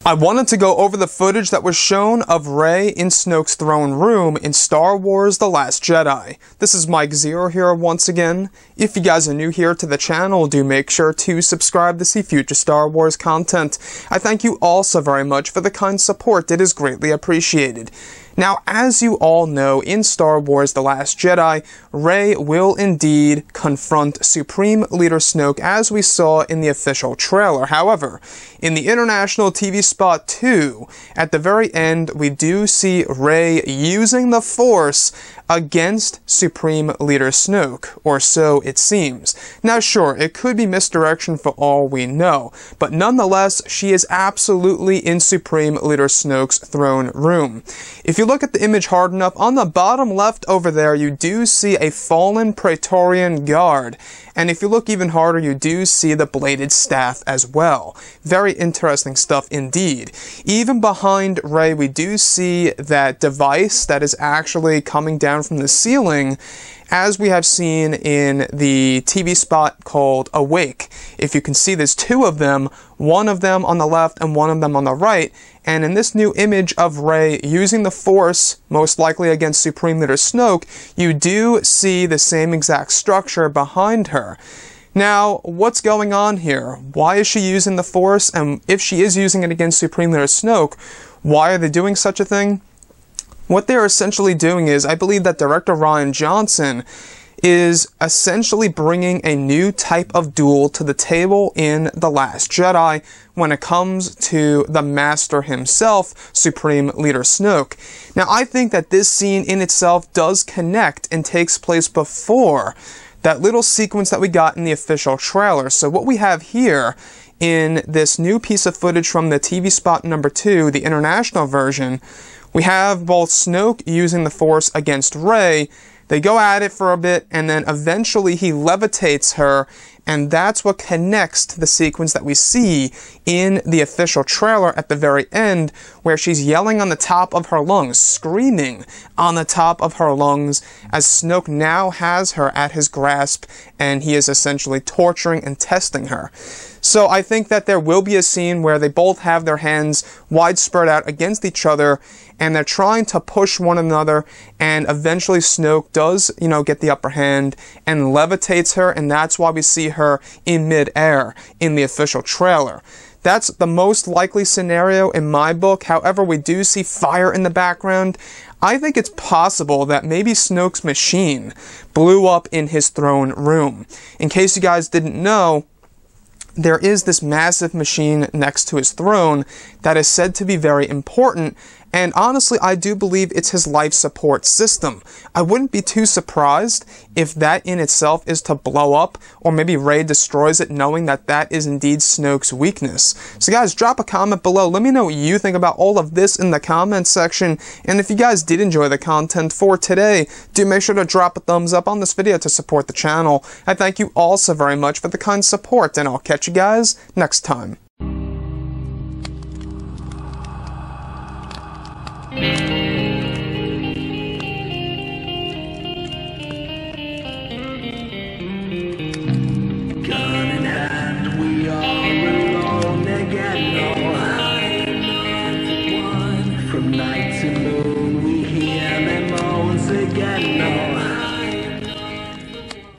I wanted to go over the footage that was shown of Rey in Snoke's throne room in Star Wars The Last Jedi. This is Mike Zero here once again. If you guys are new here to the channel, do make sure to subscribe to see future Star Wars content. I thank you all so very much for the kind support. It is greatly appreciated. Now, as you all know, in Star Wars The Last Jedi, Rey will indeed confront Supreme Leader Snoke as we saw in the official trailer. However, in the international TV spot 2, at the very end, we do see Rey using the Force against Supreme Leader Snoke, or so it seems. Now sure, it could be misdirection for all we know, but nonetheless, she is absolutely in Supreme Leader Snoke's throne room. If you look at the image hard enough, on the bottom left over there, you do see a fallen Praetorian guard. And if you look even harder, you do see the bladed staff as well. Very interesting stuff indeed. Even behind Rey, we do see that device that is actually coming down from the ceiling, as we have seen in the TV spot called Awake. If you can see, there's two of them, one of them on the left and one of them on the right. And in this new image of Rey using the Force, most likely against Supreme Leader Snoke, you do see the same exact structure behind her. Now, what's going on here? Why is she using the Force? And if she is using it against Supreme Leader Snoke, why are they doing such a thing? What they're essentially doing is, I believe that director Rian Johnson is essentially bringing a new type of duel to the table in The Last Jedi when it comes to the Master himself, Supreme Leader Snoke. Now, I think that this scene in itself does connect and takes place before that little sequence that we got in the official trailer. So what we have here in this new piece of footage from the TV spot number 2, the international version, we have both Snoke using the Force against Rey. They go at it for a bit, and then eventually he levitates her, and that's what connects to the sequence that we see in the official trailer at the very end, where she's yelling on the top of her lungs, screaming on the top of her lungs, as Snoke now has her at his grasp, and he is essentially torturing and testing her. So I think that there will be a scene where they both have their hands wide spread out against each other, and they're trying to push one another, and eventually Snoke does, get the upper hand and levitates her, and that's why we see her in mid-air in the official trailer. That's the most likely scenario in my book. However, we do see fire in the background. I think it's possible that maybe Snoke's machine blew up in his throne room. In case you guys didn't know, there is this massive machine next to his throne that is said to be very important, and honestly, I do believe it's his life support system. I wouldn't be too surprised if that in itself is to blow up, or maybe Rey destroys it knowing that that is indeed Snoke's weakness. So guys, drop a comment below. Let me know what you think about all of this in the comments section, and if you guys did enjoy the content for today, do make sure to drop a thumbs up on this video to support the channel. I thank you all so very much for the kind support, and I'll catch you guys next time.